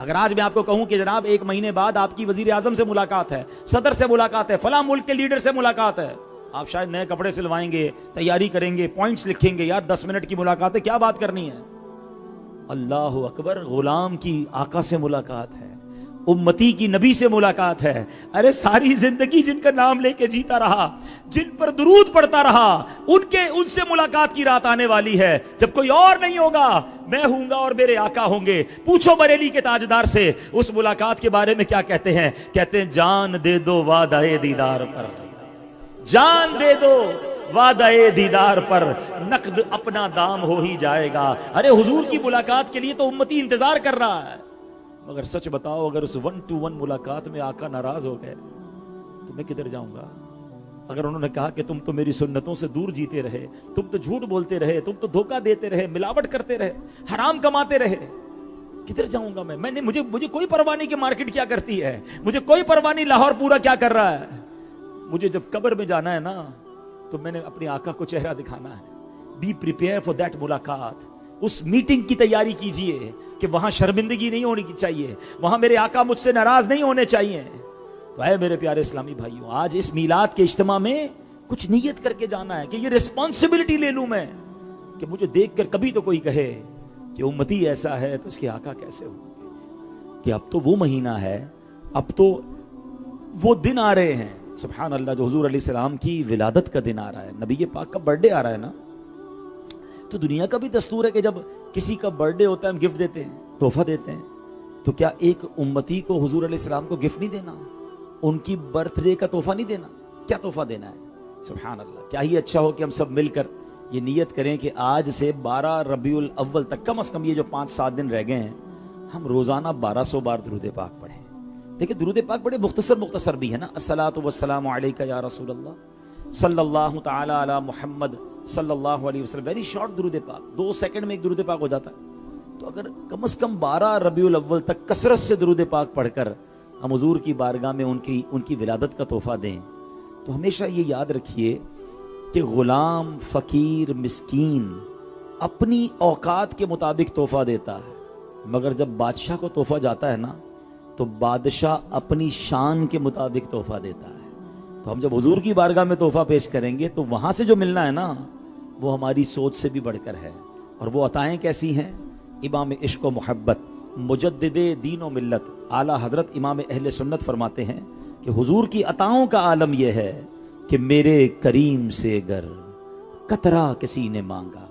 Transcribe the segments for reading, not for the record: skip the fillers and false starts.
اگر آج میں آپ کو کہوں کہ جناب 1 مہینے بعد آپ کی وزیر اعظم سے ملاقات ہے، صدر سے ملاقات ہے، فلاں ملک کے لیڈر سے ملاقات ہے، آپ شاید نئے کپڑے سلوائیں گے، تیاری کریں گے، پوائنٹس لکھیں گے، یار 10 منٹ کی ملاقات ہے، کیا بات کرنی ہے؟ اللہ اکبر، غلام کی آقا سے ملاقات ہے، امتی کی نبی سے ملاقات ہے۔ ارے ساری زندگی جن کا نام لے کے جیتا رہا، جن پر درود پڑھتا رہا، ان سے ملاقات کی رات آنے والی ہے جب کوئی اور نہیں ہوگا، میں ہوں گا اور میرے آقا ہوں گے۔ پوچھو بریلی کے تاجدار سے اس ملاقات کے بارے میں کیا کہتے ہیں؟ کہتے ہیں جان دے دو وعدہ دیدار پر، جان دے دو وعدہ دیدار پر، نقد اپنا دام ہو ہی جائے گا۔ ارے حضور کی ملاقات کے لیے تو امتی انتظار کر رہا ہے، مگر سچ بتاؤ اگر اس 1 to 1 ملاقات میں آقا ناراض ہو گئے تو میں کدھر جاؤں گا؟ اگر انہوں نے کہا کہ تم تو میری سنتوں سے دور جیتے رہے، تم تو جھوٹ بولتے رہے، تم تو دھوکہ دیتے رہے، ملاوٹ کرتے رہے، حرام کماتے رہے، کدھر جاؤں گا میں نے مجھے کوئی پرواہ نہیں کہ مارکیٹ کیا کرتی ہے، مجھے کوئی پرواہ نہیں لاہور پورا کیا کر رہا ہے، مجھے جب قبر میں جانا ہے نا تو میں نے اپنے آقا کو چہرہ دکھانا ہے۔ بی پریپیئر فار دیٹ ملاقات، اس میٹنگ کی تیاری کیجئے کہ وہاں شرمندگی نہیں ہونی چاہیے، وہاں میرے آقا مجھ سے ناراض نہیں ہونے چاہیے۔ تو اے میرے پیارے اسلامی بھائیوں، آج اس میلاد کے اجتماع میں کچھ نیت کر کے جانا ہے کہ یہ رسپانسبلٹی لے لوں میں کہ مجھے دیکھ کر کبھی تو کوئی کہے کہ امتی ایسا ہے تو اس کے آقا کیسے ہوں کہ اب تو وہ مہینہ ہے، اب تو وہ دن آ رہے ہیں، سبحان اللہ، جو حضور علیہ السلام کی ولادت کا دن آ رہا ہے، نبی پاک کا برتھ ڈے آ رہا ہے نا۔ تو دنیا کا بھی دستور ہے کہ جب کسی کا برتھ ڈے ہوتا ہے ہم گفٹ دیتے ہیں، تحفہ دیتے ہیں، تو کیا ایک امتی کو حضور علیہ السلام کو گفٹ نہیں دینا؟ ان کی برتھ ڈے کا تحفہ نہیں دینا؟ کیا تحفہ دینا ہے؟ سبحان اللہ، کیا ہی اچھا ہو کہ ہم سب مل کر یہ نیت کریں کہ آج سے 12 ربیع الاول تک، کم از کم یہ جو 5-7 دن رہ گئے ہیں، ہم روزانہ 1200 بار درود پاک پڑھیں۔ دیکھیں درود پاک بڑے مختصر بھی ہے نا، الصلاۃ والسلام علیک یا رسول اللہ صلی اللہ تعالی علی محمد صلی اللہ علیہ وسلم، ویری شارٹ درود پاک، 2 سیکنڈ میں ایک درود پاک ہو جاتا ہے۔ تو اگر کم از کم 12 ربیع الاول تک کثرت سے درود پاک پڑھ کر ہم حضور کی بارگاہ میں ان کی ولادت کا تحفہ دیں، تو ہمیشہ یہ یاد رکھیے کہ غلام، فقیر، مسکین اپنی اوقات کے مطابق تحفہ دیتا ہے، مگر جب بادشاہ کو تحفہ جاتا ہے نا تو بادشاہ اپنی شان کے مطابق تحفہ دیتا ہے۔ تو ہم جب حضور کی بارگاہ میں تحفہ پیش کریں گے تو وہاں سے جو ملنا ہے نا وہ ہماری سوچ سے بھی بڑھ کر ہے، اور وہ عطائیں کیسی ہیں؟ امام عشق و محبت، مجدد دین و ملت، اعلیٰ حضرت امام اہل سنت فرماتے ہیں کہ حضور کی عطاؤں کا عالم یہ ہے کہ میرے کریم سے گر قطرہ کسی نے مانگا،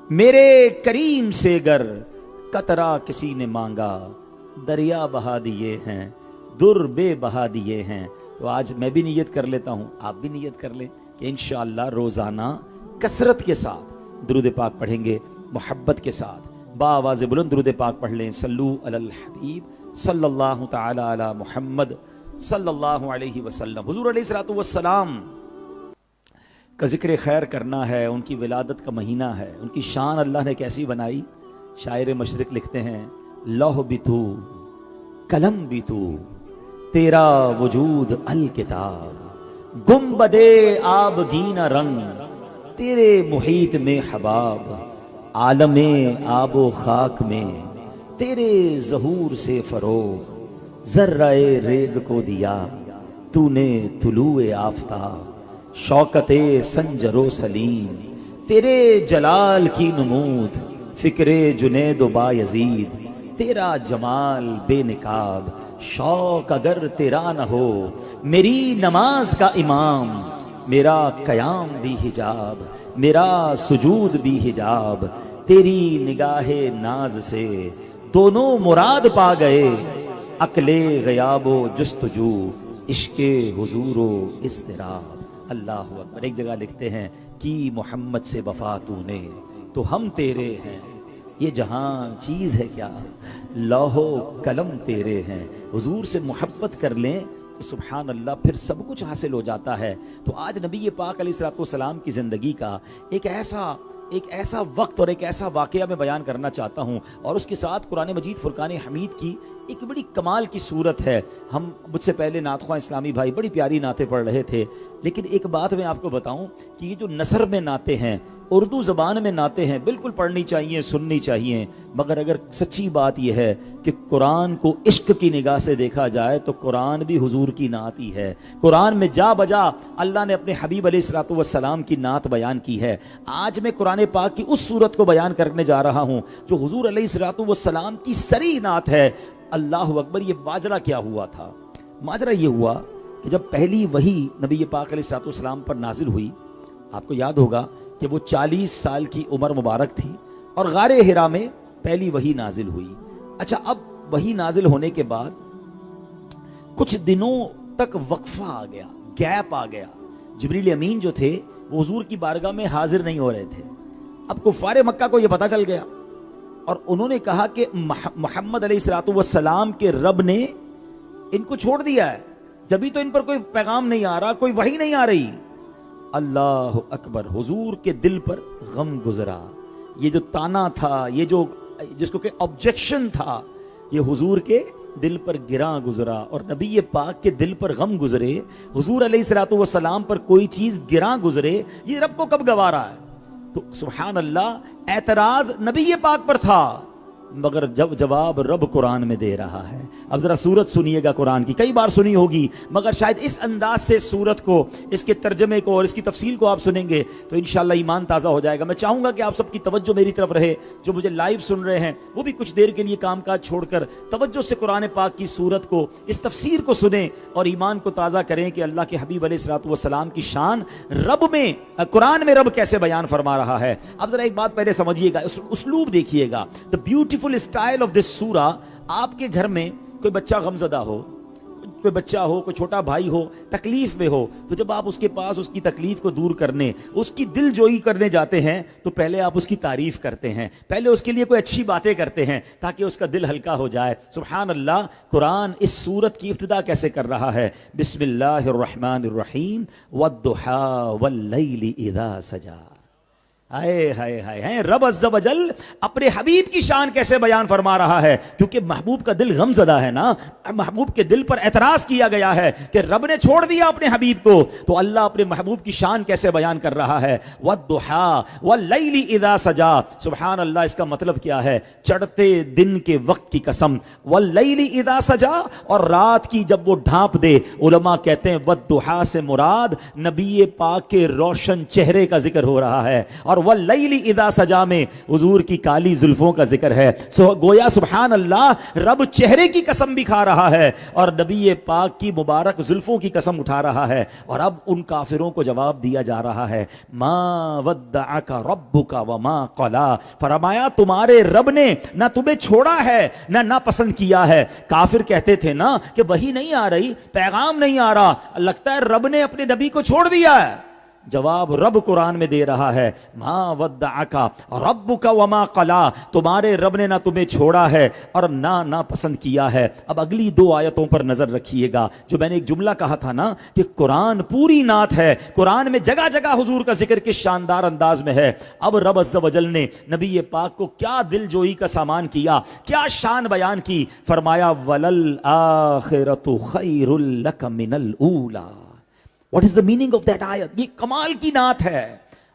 میرے کریم سے گر قطرہ کسی نے مانگا، دریا بہا دیے ہیں، در بے بہا دیے ہیں۔ تو آج میں بھی نیت کر لیتا ہوں، آپ بھی نیت کر لیں کہ انشاءاللہ روزانہ کثرت کے ساتھ درود پاک پڑھیں گے، محبت کے ساتھ بآواز بلند درود پاک پڑھ لیں۔ صلو علی الحبیب صلی اللہ تعالی علی محمد صلی اللہ علیہ وسلم۔ حضور علیہ الصلوۃ والسلام کا ذکر خیر کرنا ہے، ان کی ولادت کا مہینہ ہے، ان کی شان اللہ نے کیسی بنائی۔ شاعر مشرق لکھتے ہیں لوح بھی تو قلم بھی تو تیرا وجود الکتاب، گنبد آبگینہ رنگ تیرے محیط میں حباب، عالم آب و خاک میں تیرے ظہور سے فروغ، ذرہ ریگ کو دیا تو نے طلوع آفتاب، شوکت سنجر و سلیم تیرے جلال کی نمود، فکر جنید و بایزید تیرا جمال بے نقاب، شوق اگر تیرا نہ ہو میری نماز کا امام، میرا قیام بھی حجاب، میرا سجود بھی حجاب، تیری نگاہ ناز سے دونوں مراد پا گئے، عقل غیاب و جستجو، عشق حضور و اضطراب۔ اللہ اکبر۔ ایک جگہ لکھتے ہیں کہ محمد سے وفا تو نے تو ہم تیرے ہیں، یہ جہاں چیز ہے کیا، لوح و قلم تیرے ہیں۔ حضور سے محبت کر لیں تو سبحان اللہ پھر سب کچھ حاصل ہو جاتا ہے۔ تو آج نبی پاک علیہ الصلوۃ والسلام کی زندگی کا ایک ایسا وقت اور ایک ایسا واقعہ میں بیان کرنا چاہتا ہوں، اور اس کے ساتھ قرآن مجید فرقان حمید کی ایک بڑی کمال کی صورت ہے۔ ہم مجھ سے پہلے نعت خواں اسلامی بھائی بڑی پیاری نعتیں پڑھ رہے تھے، لیکن ایک بات میں آپ کو بتاؤں کہ یہ جو نثر میں نعتیں ہیں اردو زبان میں نعتیں ہیں، بالکل پڑھنی چاہیے، سننی چاہیے، مگر اگر سچی بات یہ ہے کہ قرآن کو عشق کی نگاہ سے دیکھا جائے تو قرآن بھی حضور کی نعت ہی ہے۔ قرآن میں جا بجا اللہ نے اپنے حبیب علیہ الصلوۃ والسلام کی نعت بیان کی ہے۔ آج میں قرآن پاک کی اس صورت کو بیان کرنے جا رہا ہوں جو حضور علیہ الصلوۃ والسلام کی صریح نعت ہے۔ اللہ اکبر! یہ ماجرا کیا ہوا تھا؟ ماجرا یہ ہوا کہ جب پہلی وحی نبی پاک علیہ الصلوۃ والسلام پر نازل ہوئی، آپ کو یاد ہوگا کہ وہ 40 سال کی عمر مبارک تھی اور غار حرا میں پہلی وحی نازل ہوئی۔ اچھا، اب وحی نازل ہونے کے بعد کچھ دنوں تک وقفہ آ گیا، گیپ آ گیا۔ جبریل امین جو تھے وہ حضور کی بارگاہ میں حاضر نہیں ہو رہے تھے۔ اب کفار مکہ کو یہ پتا چل گیا اور انہوں نے کہا کہ محمد علیہ الصلوۃ والسلام کے رب نے ان کو چھوڑ دیا ہے، جبھی تو ان پر کوئی پیغام نہیں آ رہا، کوئی وحی نہیں آ رہی۔ اللہ اکبر! حضور کے دل پر غم گزرا۔ یہ جو تانا تھا، یہ جو جس کو کہ آبجیکشن تھا، یہ حضور کے دل پر گراں گزرا، اور نبی پاک کے دل پر غم گزرے، حضور علیہ الصلوۃ والسلام پر کوئی چیز گراں گزرے، یہ رب کو کب گوارا ہے؟ تو سبحان اللہ، اعتراض نبی پاک پر تھا مگر جب جواب رب قرآن میں دے رہا ہے۔ اب ذرا سورت سنیے گا قرآن کی، کئی بار سنی ہوگی مگر شاید اس انداز سے سورت کو، اس کے ترجمے کو اور اس کی تفصیل کو آپ سنیں گے تو انشاءاللہ ایمان تازہ ہو جائے گا۔ میں چاہوں گا کہ آپ سب کی توجہ میری طرف رہے، جو مجھے لائیو سن رہے ہیں وہ بھی کچھ دیر کے لیے کام کاج چھوڑ کر توجہ سے قرآن پاک کی سورت کو، اس تفسیر کو سنیں اور ایمان کو تازہ کریں کہ اللہ کے حبیب علیہ الصلوۃ والسلام کی شان رب میں، قرآن میں رب کیسے بیان فرما رہا ہے۔ اب ذرا ایک بات پہلے سمجھیے گا، اسلوب دیکھیے گا، the beautiful style of this سورہ۔ آپ کے گھر میں کوئی بچہ غمزدہ ہو، کوئی بچہ ہو، کوئی چھوٹا بھائی ہو، تکلیف میں ہو، تو جب آپ اس کے پاس اس کی تکلیف کو دور کرنے، اس کی دل جوئی کرنے جاتے ہیں تو پہلے آپ اس کی تعریف کرتے ہیں، پہلے اس کے لیے کوئی اچھی باتیں کرتے ہیں تاکہ اس کا دل ہلکا ہو جائے۔ سبحان اللہ! قرآن اس سورت کی ابتدا کیسے کر رہا ہے؟ بسم اللہ الرحمن الرحیم، والضحیٰ واللیل اذا سجا۔ ہائے ہائے ہائے! رب عز و جل اپنے حبیب کی شان کیسے بیان فرما رہا ہے؟ کیونکہ محبوب کا دل غم زدہ ہے نا، محبوب کے دل پر اعتراض کیا گیا ہے کہ رب نے چھوڑ دیا اپنے حبیب کو، تو اللہ اپنے محبوب کی شان کیسے بیان کر رہا ہے؟ والضحیٰ واللیل اذا سجا۔ سبحان اللہ! اس کا مطلب کیا ہے؟ چڑھتے دن کے وقت کی قسم، واللیل اذا سجا، اور رات کی جب وہ ڈھانپ دے۔ علماء کہتے ہیں والضحیٰ سے مراد نبی پاک کے روشن چہرے کا ذکر ہو رہا ہے، اور واللیل اذا سجا میں حضور کی کالی زلفوں کا ذکر ہے۔ گویا سبحان اللہ، رب چہرے کی قسم بھی کھا رہا ہے اور نبی پاک کی مبارک زلفوں کی قسم اٹھا رہا ہے، اور اب ان کافروں کو جواب دیا جا رہا ہے، ما ودعک ربک وما قلا۔ فرمایا تمہارے رب نے نہ تمہیں چھوڑا ہے نہ ناپسند کیا ہے۔ کافر کہتے تھے نا کہ وحی نہیں آ رہی، پیغام نہیں آ رہا، لگتا ہے رب نے اپنے نبی کو چھوڑ دیا ہے۔ جواب رب قرآن میں دے رہا ہے، ما ودعک ربک وما قلا، تمہارے رب نے نہ تمہیں چھوڑا ہے اور نہ ناپسند کیا ہے۔ اب اگلی 2 آیتوں پر نظر رکھیے گا۔ جو میں نے ایک جملہ کہا تھا نا کہ قرآن پوری نعت ہے، قرآن میں جگہ جگہ حضور کا ذکر کس شاندار انداز میں ہے۔ اب رب عز و جل نے نبی پاک کو کیا دل جوئی کا سامان کیا، کیا شان بیان کی۔ فرمایا وَلَلْآخِرَةُ خَيْرٌ لَكَ مِنَ الْأُولَى۔ What is the meaning of that ayat؟ یہ کمال کی نعت ہے۔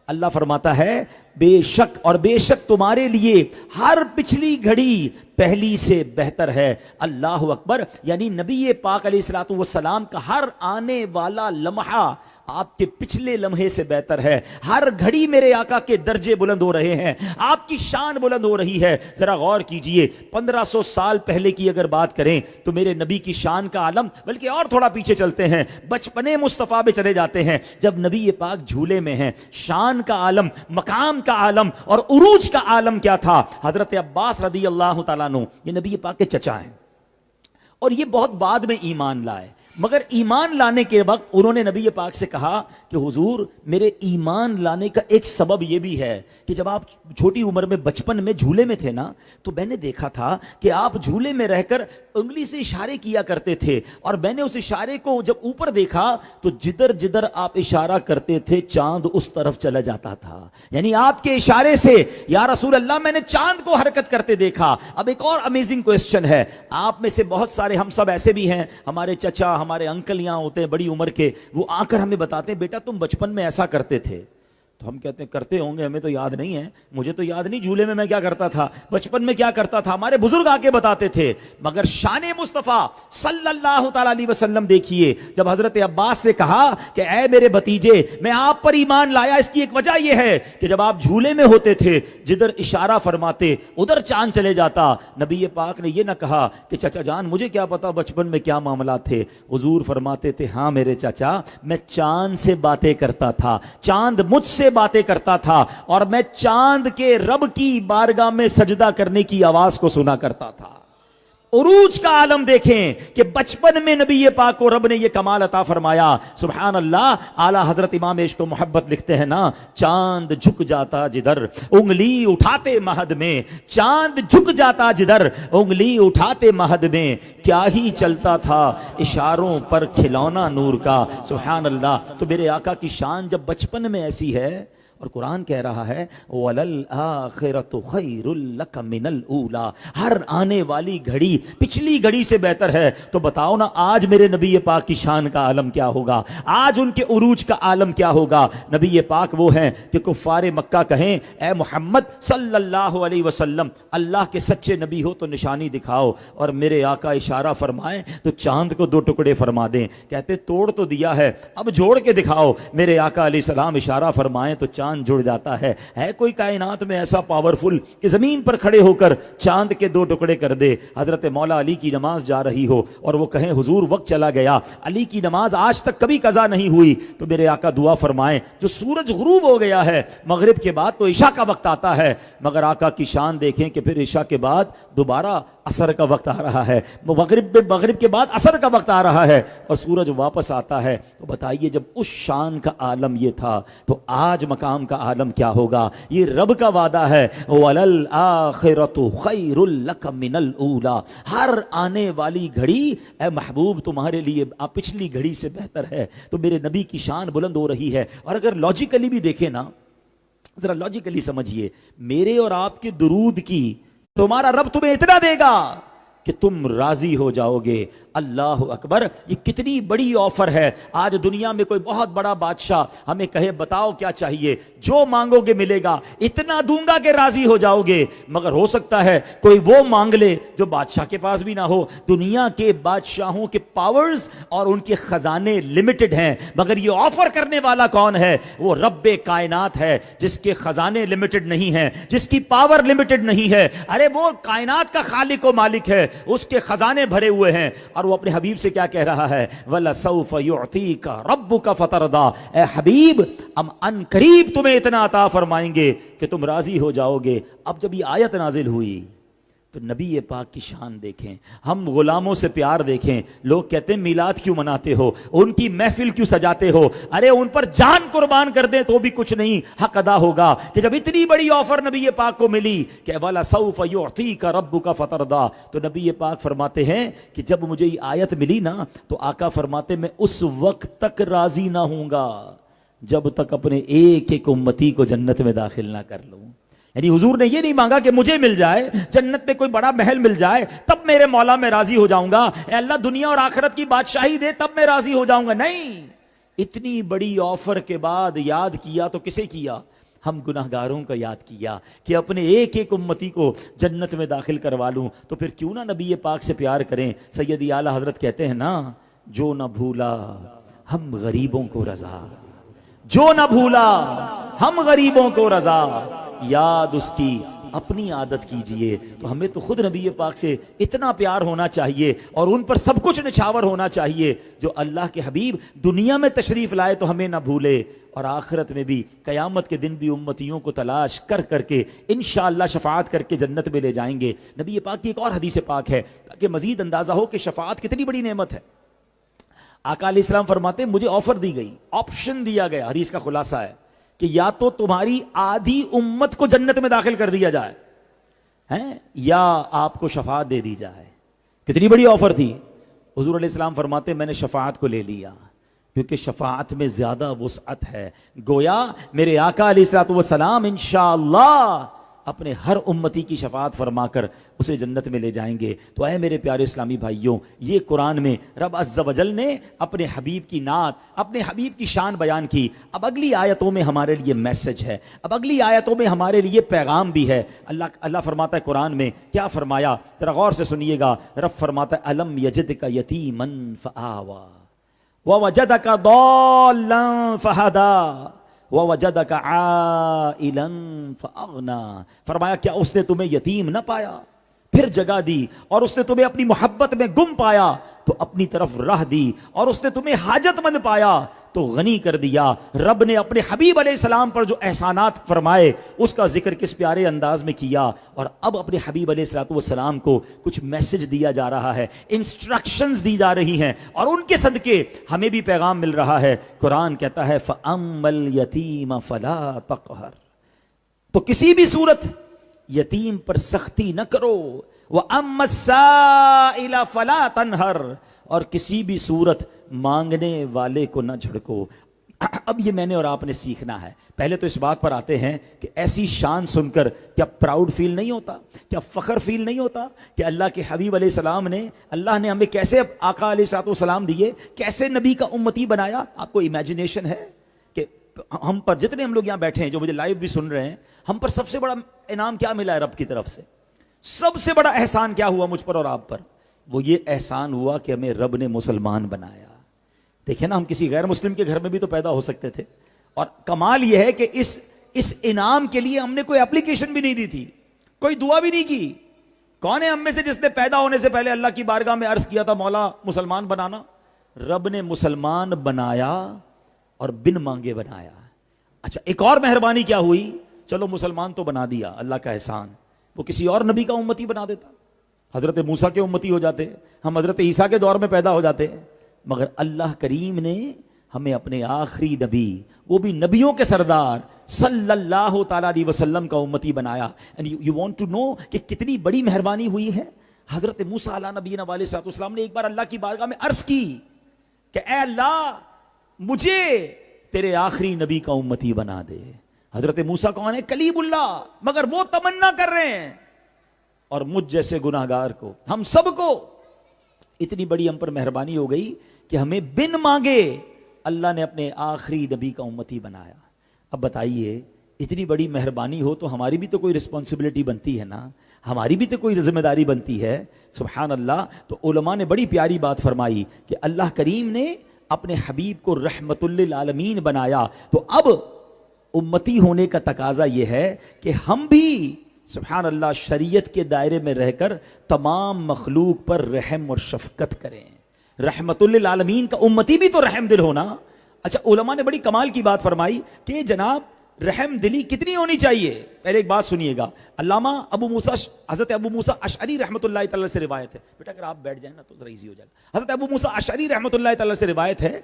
اللہ فرماتا ہے بے شک اور بے شک تمہارے لیے ہر پچھلی گھڑی پہلی سے بہتر ہے۔ اللہ اکبر! یعنی نبی پاک علیہ الصلوۃ والسلام کا ہر آنے والا لمحہ آپ کے پچھلے لمحے سے بہتر ہے۔ ہر گھڑی میرے آقا کے درجے بلند ہو رہے ہیں، آپ کی شان بلند ہو رہی ہے۔ ذرا غور کیجئے، 1500 سال پہلے کی اگر بات کریں تو میرے نبی کی شان کا عالم، بلکہ اور تھوڑا پیچھے چلتے ہیں، بچپنے مصطفیٰ میں چلے جاتے ہیں، جب نبی پاک جھولے میں ہیں، شان کا عالم، مقام کا عالم اور عروج کا عالم کیا تھا؟ حضرت عباس رضی اللہ تعالیٰ عنہ، یہ نبی پاک کے چچا ہیں اور یہ بہت بعد میں ایمان لائے، مگر ایمان لانے کے وقت انہوں نے نبی پاک سے کہا کہ حضور میرے ایمان لانے کا ایک سبب یہ بھی ہے کہ جب آپ چھوٹی عمر میں بچپن میں جھولے میں تھے نا تو میں نے دیکھا تھا کہ آپ جھولے میں رہ کر انگلی سے اشارے کیا کرتے تھے، اور میں نے اس اشارے کو جب اوپر دیکھا تو جدھر جدھر آپ اشارہ کرتے تھے چاند اس طرف چلا جاتا تھا۔ یعنی آپ کے اشارے سے یا رسول اللہ میں نے چاند کو حرکت کرتے دیکھا۔ اب ایک اور امیزنگ کوسچن ہے، آپ میں سے بہت سارے، ہم سب ایسے بھی ہیں، ہمارے چچا ہمارے انکل یہاں ہوتے ہیں بڑی عمر کے، وہ آ کر ہمیں بتاتے ہیں بیٹا تم بچپن میں ایسا کرتے تھے۔ تو ہم کہتے ہیں کرتے ہوں گے، ہمیں تو یاد نہیں ہے، مجھے تو یاد نہیں جھولے میں کیا کرتا تھا، بچپن میں کیا کرتا تھا، ہمارے بزرگ آ کے بتاتے تھے۔ مگر شان مصطفیٰ صلی اللہ تعالی علیہ وسلم دیکھیے، جب حضرت عباس نے کہا کہ اے میرے بھتیجے میں آپ پر ایمان لایا، اس کی ایک وجہ یہ ہے کہ جب آپ جھولے میں ہوتے تھے جدھر اشارہ فرماتے ادھر چاند چلے جاتا۔ نبی پاک نے یہ نہ کہا کہ چچا جان مجھے کیا پتا بچپن میں کیا معاملات تھے، حضور فرماتے تھے ہاں میرے چچا میں چاند سے باتیں کرتا تھا، چاند مجھ سے باتیں کرتا تھا، اور میں چاند کے رب کی بارگاہ میں سجدہ کرنے کی آواز کو سنا کرتا تھا۔ عروج کا عالم دیکھیں کہ بچپن میں نبی پاک کو رب نے یہ کمال عطا فرمایا۔ سبحان اللہ، اعلیٰ حضرت امام عشق و محبت لکھتے ہیں نا، چاند جھک جاتا جدھر انگلی اٹھاتے مہد میں، چاند جھک جاتا جدھر انگلی اٹھاتے مہد میں، کیا ہی چلتا تھا اشاروں پر کھلونا نور کا۔ سبحان اللہ، تو میرے آقا کی شان جب بچپن میں ایسی ہے، اور قرآن کہہ رہا ہے وَلَلْآخِرَةُ خَيْرٌ لَكَ مِنَ الْأُولَىٰ، ہر آنے والی گھڑی پچھلی گھڑی سے بہتر ہے۔ تو بتاؤ نا آج میرے نبی پاک کی شان کا عالم کیا ہوگا، آج ان کے عروج کا عالم کیا ہوگا۔ نبی پاک وہ ہیں کہ کفار مکہ کہیں اے محمد صلی اللہ علیہ وسلم اللہ کے سچے نبی ہو تو نشانی دکھاؤ، اور میرے آقا اشارہ فرمائیں تو چاند کو دو ٹکڑے فرما دیں، کہتے توڑ تو دیا ہے اب جوڑ کے دکھاؤ۔ میرے آقا علیہ السلام اشارہ فرمائیں تو چاند جڑ جاتا ہے۔ ہے کوئی کائنات میں ایسا پاورفل کہ زمین پر کھڑے ہو کر چاند کے دو ٹکڑے کر دے؟ حضرت مولا علی کی نماز جا رہی ہو اور وہ کہیں حضور وقت چلا گیا، علی کی نماز آج تک کبھی قضا نہیں ہوئی، تو میرے آقا دعا فرمائیں جو سورج غروب ہو گیا ہے مغرب کے بعد تو عشاء کا وقت آتا ہے، مگر آقا کی شان دیکھیں کہ پھر عشاء کے بعد دوبارہ عصر کا وقت آ رہا ہے، مغرب کے بعد عصر کا وقت آ رہا ہے اور سورج واپس آتا ہے۔ تو بتائیے جب اس شان کا عالم یہ تھا تو آج مقام کا عالم کیا ہوگا؟ یہ رب کا وعدہ ہے وَلَلْآخِرَةُ خَيْرٌ لَكَ مِنَ الْأُولَىٰ، ہر آنے والی گھڑی اے محبوب تمہارے لیے پچھلی گھڑی سے بہتر ہے۔ تو میرے نبی کی شان بلند ہو رہی ہے، اور اگر لاجیکلی بھی دیکھیں نا، ذرا لاجیکلی سمجھیے، میرے اور آپ کے درود کی تمہارا رب تمہیں اتنا دے گا کہ تم راضی ہو جاؤ گے۔ اللہ اکبر، یہ کتنی بڑی آفر ہے۔ آج دنیا میں کوئی بہت بڑا بادشاہ ہمیں کہے بتاؤ کیا چاہیے، جو مانگو گے ملے گا، اتنا دوں گا کہ راضی ہو جاؤ گے۔ مگر ہو سکتا ہے کوئی وہ مانگ لے جو بادشاہ کے پاس بھی نہ ہو۔ دنیا کے بادشاہوں کے پاورز اور ان کے خزانے لمیٹڈ ہیں، مگر یہ آفر کرنے والا کون ہے؟ وہ رب کائنات ہے، جس کے خزانے لمیٹڈ نہیں ہیں، جس کی پاور لمیٹڈ نہیں ہے۔ ارے وہ کائنات کا خالق و مالک ہے، اس کے خزانے بھرے ہوئے ہیں، اور وہ اپنے حبیب سے کیا کہہ رہا ہے؟ وَلَسَوْفَ يُعْطِيكَ رَبُّكَ فَتَرْضَىٰ، اے حبیب ہم ان قریب تمہیں اتنا عطا فرمائیں گے کہ تم راضی ہو جاؤ گے۔ اب جب یہ آیت نازل ہوئی تو نبی پاک کی شان دیکھیں، ہم غلاموں سے پیار دیکھیں۔ لوگ کہتے ہیں میلاد کیوں مناتے ہو، ان کی محفل کیوں سجاتے ہو؟ ارے ان پر جان قربان کر دیں تو بھی کچھ نہیں حق ادا ہوگا کہ جب اتنی بڑی آفر نبی پاک کو ملی کہ وَلَسَوْفَ يُعْطِيكَ رَبُّكَ فَتَرْضَىٰ، تو نبی پاک فرماتے ہیں کہ جب مجھے یہ آیت ملی نا تو آقا فرماتے میں اس وقت تک راضی نہ ہوں گا جب تک اپنے ایک ایک امتی کو جنت میں داخل نہ کر لوں۔ یعنی حضور نے یہ نہیں مانگا کہ مجھے مل جائے جنت میں کوئی بڑا محل مل جائے تب میرے مولا میں راضی ہو جاؤں گا، اے اللہ دنیا اور آخرت کی بادشاہی دے تب میں راضی ہو جاؤں گا۔ نہیں، اتنی بڑی آفر کے بعد یاد کیا تو کسے کیا؟ ہم گناہگاروں کا یاد کیا کہ اپنے ایک ایک امتی کو جنت میں داخل کروا لوں۔ تو پھر کیوں نہ نبی پاک سے پیار کریں؟ سیدی اعلیٰ حضرت کہتے ہیں نا، جو نہ بھولا ہم غریبوں کو رضا، جو نہ بھولا ہم غریبوں کو رضا، یاد اس کی اپنی عادت کیجئے۔ تو ہمیں تو خود نبی پاک سے اتنا پیار ہونا چاہیے اور ان پر سب کچھ نچھاور ہونا چاہیے جو اللہ کے حبیب دنیا میں تشریف لائے تو ہمیں نہ بھولے، اور آخرت میں بھی قیامت کے دن بھی امتیوں کو تلاش کر کر کے انشاءاللہ شفاعت کر کے جنت میں لے جائیں گے۔ نبی پاک کی ایک اور حدیث پاک ہے تاکہ مزید اندازہ ہو کہ شفاعت کتنی بڑی نعمت ہے۔ آقا علیہ السلام فرماتے ہیں مجھے آفر دی گئی، آپشن دیا گیا، حدیث کا خلاصہ ہے کہ یا تو تمہاری آدھی امت کو جنت میں داخل کر دیا جائے ہیں یا آپ کو شفاعت دے دی جائے۔ کتنی بڑی آفر تھی۔ حضور علیہ السلام فرماتے ہیں میں نے شفاعت کو لے لیا کیونکہ شفاعت میں زیادہ وسعت ہے۔ گویا میرے آقا علیہ السلام انشاءاللہ اپنے ہر امتی کی شفاعت فرما کر اسے جنت میں لے جائیں گے۔ تو اے میرے پیارے اسلامی بھائیوں، یہ قرآن میں رب عز و جل نے اپنے حبیب کی نعت، اپنے حبیب کی شان بیان کی۔ اب اگلی آیتوں میں ہمارے لیے میسج ہے، اب اگلی آیتوں میں ہمارے لیے پیغام بھی ہے۔ اللہ فرماتا ہے قرآن میں، کیا فرمایا ذرا غور سے سنیے گا۔ رب فرماتا ہے الم یجدک یتیما فآوی ووجدک ضالا فہدی ووجدک عائلا فاغنی۔ فرمایا کیا اس نے تمہیں یتیم نہ پایا پھر جگہ دی، اور اس نے تمہیں اپنی محبت میں گم پایا تو اپنی طرف راہ دی، اور اس نے تمہیں حاجت مند پایا تو غنی کر دیا۔ رب نے اپنے حبیب علیہ السلام پر جو احسانات فرمائے اس کا ذکر کس پیارے انداز میں کیا، اور اب اپنے حبیب علیہ السلام کو کچھ میسج دیا جا رہا ہے، انسٹرکشنز دی جا رہی ہیں، اور ان کے صدقے ہمیں بھی پیغام مل رہا ہے۔ قرآن کہتا ہے فَأَمَّا الْيَتِيمَ فَلَا تَقْهَرْ، تو کسی بھی صورت یتیم پر سختی نہ کرو، وَأَمَّا السَّائِلَ فَلَا تَنْهَرْ، اور کسی بھی صورت مانگنے والے کو نہ جھڑکو۔ اب یہ میں نے اور آپ نے سیکھنا ہے۔ پہلے تو اس بات پر آتے ہیں کہ ایسی شان سن کر کیا پراؤڈ فیل نہیں ہوتا، کیا فخر فیل نہیں ہوتا کہ اللہ کے حبیب علیہ السلام نے، اللہ نے ہمیں کیسے آقا علیہ السلام دیے، کیسے نبی کا امتی بنایا۔ آپ کو امیجنیشن ہے کہ ہم پر جتنے ہم لوگ یہاں بیٹھے ہیں، جو مجھے لائیو بھی سن رہے ہیں، ہم پر سب سے بڑا انعام کیا ملا ہے رب کی طرف سے؟ سب سے بڑا احسان کیا ہوا مجھ پر اور آپ پر؟ وہ یہ احسان ہوا کہ ہمیں رب نے مسلمان بنایا۔ دیکھیں نا، ہم کسی غیر مسلم کے گھر میں بھی تو پیدا ہو سکتے تھے، اور کمال یہ ہے کہ اس انعام کے لیے ہم نے کوئی اپلیکیشن بھی نہیں دی تھی، کوئی دعا بھی نہیں کی۔ کون ہے ہم میں سے جس نے پیدا ہونے سے پہلے اللہ کی بارگاہ میں عرض کیا تھا مولا مسلمان بنانا؟ رب نے مسلمان بنایا اور بن مانگے بنایا۔ اچھا، ایک اور مہربانی کیا ہوئی؟ چلو مسلمان تو بنا دیا، اللہ کا احسان، وہ کسی اور نبی کا امتی بنا دیتا، حضرت موسیٰ کے امتی ہو جاتے، ہم حضرت عیسیٰ کے دور میں پیدا ہو جاتے۔ مگر اللہ کریم نے ہمیں اپنے آخری نبی، وہ بھی نبیوں کے سردار صلی اللہ تعالیٰ علیہ وسلم کا امتی بنایا۔ And you want to know کہ کتنی بڑی مہربانی ہوئی ہے۔ حضرت موسیٰ علیہ نبینا علیہ السلام نے ایک بار اللہ کی بارگاہ میں عرض کی کہ اے اللہ مجھے تیرے آخری نبی کا امتی بنا دے۔ حضرت موسیٰ کون ہے؟ کلیم اللہ، مگر وہ تمنا کر رہے ہیں، اور مجھ جیسے گناہگار کو، ہم سب کو اتنی بڑی ہم پر مہربانی ہو گئی کہ ہمیں بن مانگے اللہ نے اپنے آخری نبی کا امتی بنایا۔ اب بتائیے، اتنی بڑی مہربانی ہو تو ہماری بھی تو کوئی رسپانسبلٹی بنتی ہے نا، ہماری بھی تو کوئی ذمہ داری بنتی ہے۔ سبحان اللہ۔ تو علماء نے بڑی پیاری بات فرمائی کہ اللہ کریم نے اپنے حبیب کو رحمت للعالمین بنایا، تو اب امتی ہونے کا تقاضا یہ ہے کہ ہم بھی سبحان اللہ شریعت کے دائرے میں رہ کر تمام مخلوق پر رحم اور شفقت کریں۔ رحمت للعالمین کا امتی بھی تو رحم دل ہونا۔ اچھا، علماء نے بڑی کمال کی بات فرمائی کہ جناب رحم دلی کتنی ہونی چاہیے۔ پہلے ایک بات سنیے گا، علامہ حضرت ابو موسیٰ اشعری رحمۃ اللہ تعالی سے روایت ہے، بیٹا اگر آپ بیٹھ جائیں نا تو ذرا ایزی ہو جائے گا۔ حضرت ابو موسیٰ اشعری رحمۃ اللہ تعالی سے روایت ہے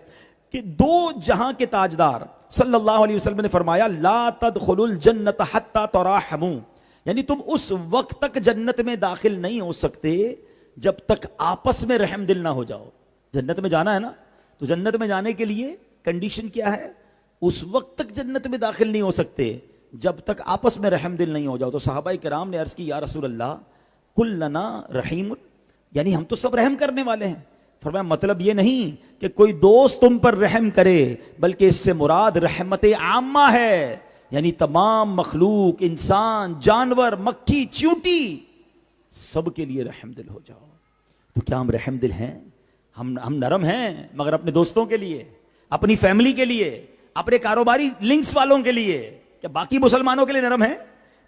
کہ دو جہاں کے تاجدار صلی اللہ علیہ وسلم نے فرمایا لا تدخلوا الجنت حتی تراحموا، یعنی تم اس وقت تک جنت میں داخل نہیں ہو سکتے جب تک آپس میں رحم دل نہ ہو جاؤ۔ جنت میں جانا ہے نا، تو جنت میں جانے کے لیے کنڈیشن کیا ہے؟ اس وقت تک جنت میں داخل نہیں ہو سکتے جب تک آپس میں رحم دل نہیں ہو جاؤ۔ تو صحابہ کرام نے عرض کی یا رسول اللہ کلنا رحیم، یعنی ہم تو سب رحم کرنے والے ہیں۔ فرمایا مطلب یہ نہیں کہ کوئی دوست تم پر رحم کرے، بلکہ اس سے مراد رحمت عامہ ہے، یعنی تمام مخلوق، انسان، جانور، مکھی، چیونٹی، سب کے لیے رحم دل ہو جاؤ۔ تو کیا ہم رحم دل ہیں؟ ہم نرم ہیں، مگر اپنے دوستوں کے لیے، اپنی فیملی کے لیے، اپنے کاروباری لنکس والوں کے لیے، کیا باقی مسلمانوں کے لیے نرم ہیں؟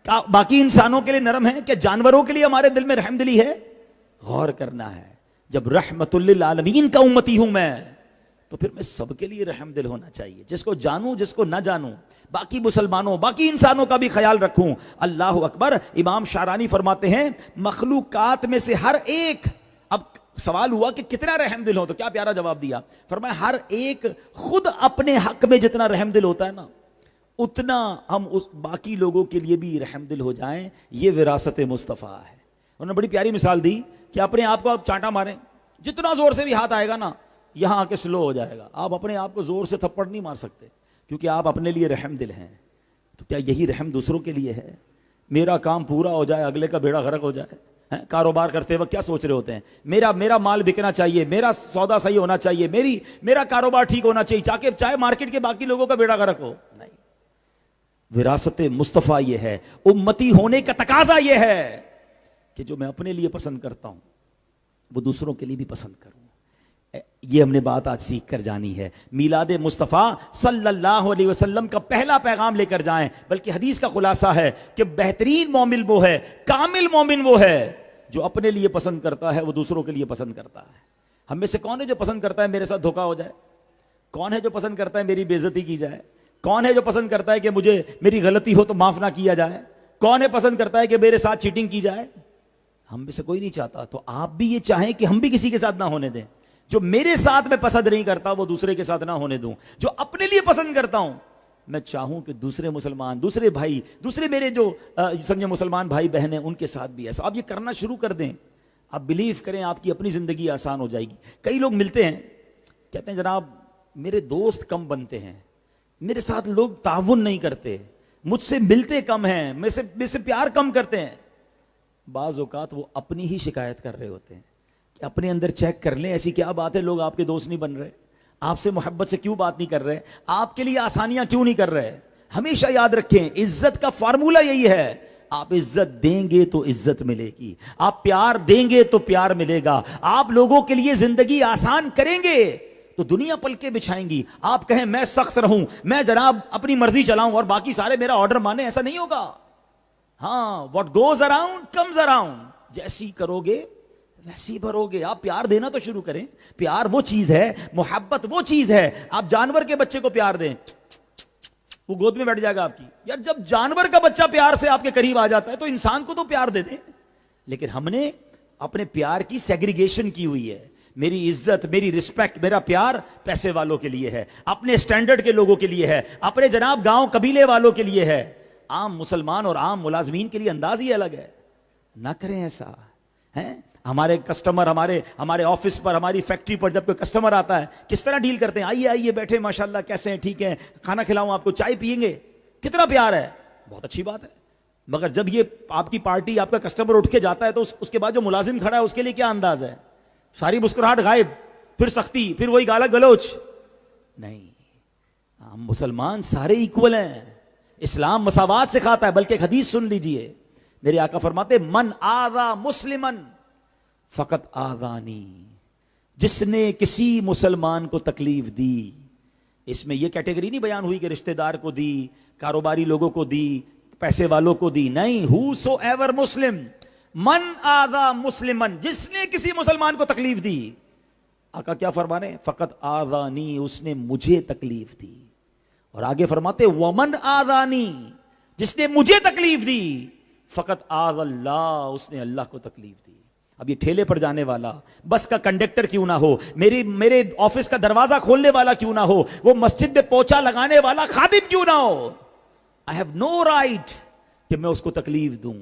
کیا باقی انسانوں کے لیے نرم ہیں؟ کیا جانوروں کے لیے ہمارے دل میں رحم دلی ہے؟ غور کرنا ہے۔ جب رحمت للعالمین کا امتی ہوں میں، تو پھر میں سب کے لیے رحم دل ہونا چاہیے، جس کو جانوں جس کو نہ جانوں، باقی مسلمانوں باقی انسانوں کا بھی خیال رکھوں۔ اللہ اکبر۔ امام شارانی فرماتے ہیں مخلوقات میں سے ہر ایک، اب سوال ہوا کہ کتنا رحم دل ہو، تو کیا پیارا جواب دیا، فرمایا ہر ایک خود اپنے حق میں جتنا رحم دل ہوتا ہے نا، اتنا ہم اس باقی لوگوں کے لیے بھی رحم دل ہو جائیں۔ یہ وراثت مصطفیٰ ہے۔ انہوں نے بڑی پیاری مثال دی کہ اپنے آپ کو آپ چانٹا ماریں، جتنا زور سے بھی ہاتھ آئے گا نا یہاں آ کے سلو ہو جائے گا، آپ اپنے آپ کو زور سے تھپڑ نہیں مار سکتے، کیونکہ آپ اپنے لیے رحم دل ہیں۔ تو کیا یہی رحم دوسروں کے لیے ہے؟ میرا کام پورا ہو جائے, اگلے کا بیڑا غرق ہو جائے. کاروبار کرتے وقت کیا سوچ رہے ہوتے ہیں؟ میرا مال بکنا چاہیے, میرا سودا صحیح ہونا چاہیے, میرا کاروبار ٹھیک ہونا چاہیے, چاہے مارکیٹ کے باقی لوگوں کا بیڑا غرق ہو. نہیں, وراثت مصطفیٰ یہ ہے, امتی ہونے کا تقاضا یہ ہے کہ جو میں اپنے لیے پسند کرتا ہوں وہ دوسروں کے لیے بھی پسند کروں. یہ ہم نے بات آج سیکھ کر جانی ہے. میلاد مصطفیٰ صلی اللہ علیہ وسلم کا پہلا پیغام لے کر جائیں. بلکہ حدیث کا خلاصہ ہے کہ بہترین مومن وہ ہے, کامل مومن وہ ہے جو اپنے لیے پسند کرتا ہے وہ دوسروں کے لیے پسند کرتا ہے. ہم میں سے کون ہے جو پسند کرتا ہے میرے ساتھ دھوکا ہو جائے؟ کون ہے جو پسند کرتا ہے میری بے عزتی کی جائے؟ کون ہے جو پسند کرتا ہے کہ مجھے میری غلطی ہو تو معاف نہ کیا جائے؟ کون ہے پسند کرتا ہے کہ میرے ساتھ چیٹنگ کی جائے؟ ہم میں سے کوئی نہیں چاہتا. تو آپ بھی یہ چاہیں کہ ہم بھی کسی کے ساتھ نہ ہونے دیں. جو میرے ساتھ میں پسند نہیں کرتا وہ دوسرے کے ساتھ نہ ہونے دوں. جو اپنے لیے پسند کرتا ہوں میں چاہوں کہ دوسرے مسلمان, دوسرے بھائی, دوسرے میرے جو سمجھے مسلمان بھائی بہن ہیں ان کے ساتھ بھی ایسا. آپ یہ کرنا شروع کر دیں, آپ بلیو کریں, آپ کی اپنی زندگی آسان ہو جائے گی. کئی لوگ ملتے ہیں کہتے ہیں جناب میرے دوست کم بنتے ہیں, میرے ساتھ لوگ تعاون نہیں کرتے, مجھ سے ملتے کم ہیں, مجھ سے پیار کم کرتے ہیں. بعض اوقات وہ اپنی ہی شکایت کر رہے ہوتے ہیں کہ اپنے اندر چیک کر لیں ایسی کیا بات ہے لوگ آپ کے دوست نہیں بن رہے, آپ سے محبت سے کیوں بات نہیں کر رہے, آپ کے لیے آسانیاں کیوں نہیں کر رہے. ہمیشہ یاد رکھیں عزت کا فارمولہ یہی ہے, آپ عزت دیں گے تو عزت ملے گی, آپ پیار دیں گے تو پیار ملے گا, آپ لوگوں کے لیے زندگی آسان کریں گے تو دنیا پلکے بچھائیں گی. آپ کہیں میں سخت رہوں, میں جناب اپنی مرضی چلاؤں اور باقی سارے میرا آرڈر مانے, ایسا نہیں ہوگا. ہاں, what goes around comes around. جیسی کرو گے ویسی بھرو گے. آپ پیار دینا تو شروع کریں. پیار وہ چیز ہے, محبت وہ چیز ہے. آپ جانور کے بچے کو پیار دیں, وہ گود میں بیٹھ جائے گا آپ کی. یار جب جانور کا بچہ پیار سے آپ کے قریب آ جاتا ہے تو انسان کو تو پیار دے دیں. لیکن ہم نے اپنے پیار کی سیگریگیشن کی ہوئی ہے. میری عزت, میری رسپیکٹ, میرا پیار پیسے والوں کے لیے ہے, اپنے سٹینڈرڈ کے لوگوں کے لیے ہے, اپنے جناب گاؤں قبیلے والوں کے لیے ہے. عام مسلمان اور عام ملازمین کے لیے انداز ہی الگ ہے. نہ کریں ایسا. ہمارے کسٹمر, ہمارے آفس پر, ہماری فیکٹری پر جب کوئی کسٹمر آتا ہے کس طرح ڈیل کرتے ہیں؟ آئیے بیٹھے, ماشاءاللہ کیسے ہیں, ٹھیک ہے, کھانا کھلاؤں آپ کو, چائے پیئیں گے, کتنا پیار ہے, بہت اچھی بات ہے. مگر جب یہ آپ کی پارٹی, آپ کا کسٹمر اٹھ کے جاتا ہے تو اس کے بعد جو ملازم کھڑا ہے اس کے لیے کیا انداز ہے؟ ساری مسکراہٹ غائب, پھر سختی, پھر وہی گالا گلوچ. نہیں, ہم مسلمان سارے ایکول ہیں. اسلام مساوات سکھاتا ہے. بلکہ ایک حدیث سن لیجئے, میرے آقا فرماتے من آذا مسلمن فقط آذانی, جس نے کسی مسلمان کو تکلیف دی. اس میں یہ کیٹیگری نہیں بیان ہوئی کہ رشتہ دار کو دی, کاروباری لوگوں کو دی, پیسے والوں کو دی. نہیں, ہو سو ایور مسلم, من آذا مسلمن, جس نے کسی مسلمان کو تکلیف دی. آقا کیا فرمانے؟ فقط آذانی, اس نے مجھے تکلیف دی. اور آگے فرماتے ومن آذانی, جس نے مجھے تکلیف دی, فقط آذ اللہ, اس نے اللہ کو تکلیف دی. اب یہ ٹھیلے پر جانے والا, بس کا کنڈکٹر کیوں نہ ہو, میرے آفس کا دروازہ کھولنے والا کیوں نہ ہو, وہ مسجد میں پوچھا لگانے والا خادم کیوں نہ ہو, I have no right کہ میں اس کو تکلیف دوں.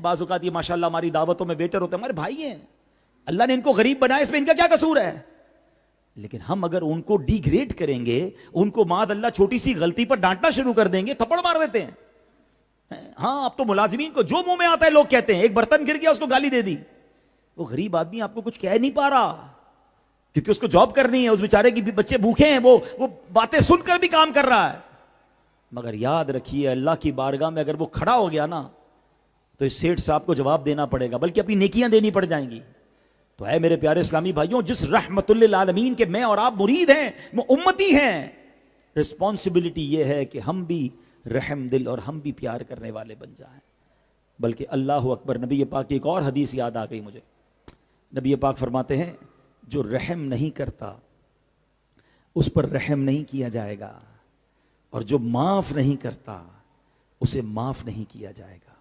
بعض اوقات یہ ماشاءاللہ ہماری دعوتوں میں ویٹر ہوتے ہیں, ہمارے بھائی ہیں, اللہ نے ان کو غریب بنایا, اس میں ان کا کیا قصور ہے؟ لیکن ہم اگر ان کو ڈی گریڈ کریں گے, ان کو معاذ اللہ چھوٹی سی غلطی پر ڈانٹنا شروع کر دیں گے, تھپڑ مار دیتے ہیں. ہاں, اب تو ملازمین کو جو منہ میں آتا ہے لوگ کہتے ہیں. ایک برتن گر گیا اس کو گالی دے دی. وہ غریب آدمی آپ کو کچھ کہہ نہیں پا رہا کیونکہ اس کو جاب کرنی ہے, اس بیچارے کی بچے بھوکے ہیں, وہ باتیں سن کر بھی کام کر رہا ہے. مگر یاد رکھیے اللہ کی بارگاہ میں اگر وہ کھڑا ہو گیا نا تو اس سیٹھ صاحب کو جواب دینا پڑے گا, بلکہ اپنی نیکیاں دینی پڑ جائیں گی. تو اے میرے پیارے اسلامی بھائیوں, جس رحمت للعالمین کے میں اور آپ مرید ہیں, وہ امتی ہیں, رسپانسبلٹی یہ ہے کہ ہم بھی رحم دل اور ہم بھی پیار کرنے والے بن جائیں. بلکہ اللہ اکبر, نبی پاک کی ایک اور حدیث یاد آ گئی مجھے. نبی پاک فرماتے ہیں جو رحم نہیں کرتا اس پر رحم نہیں کیا جائے گا, اور جو معاف نہیں کرتا اسے معاف نہیں کیا جائے گا.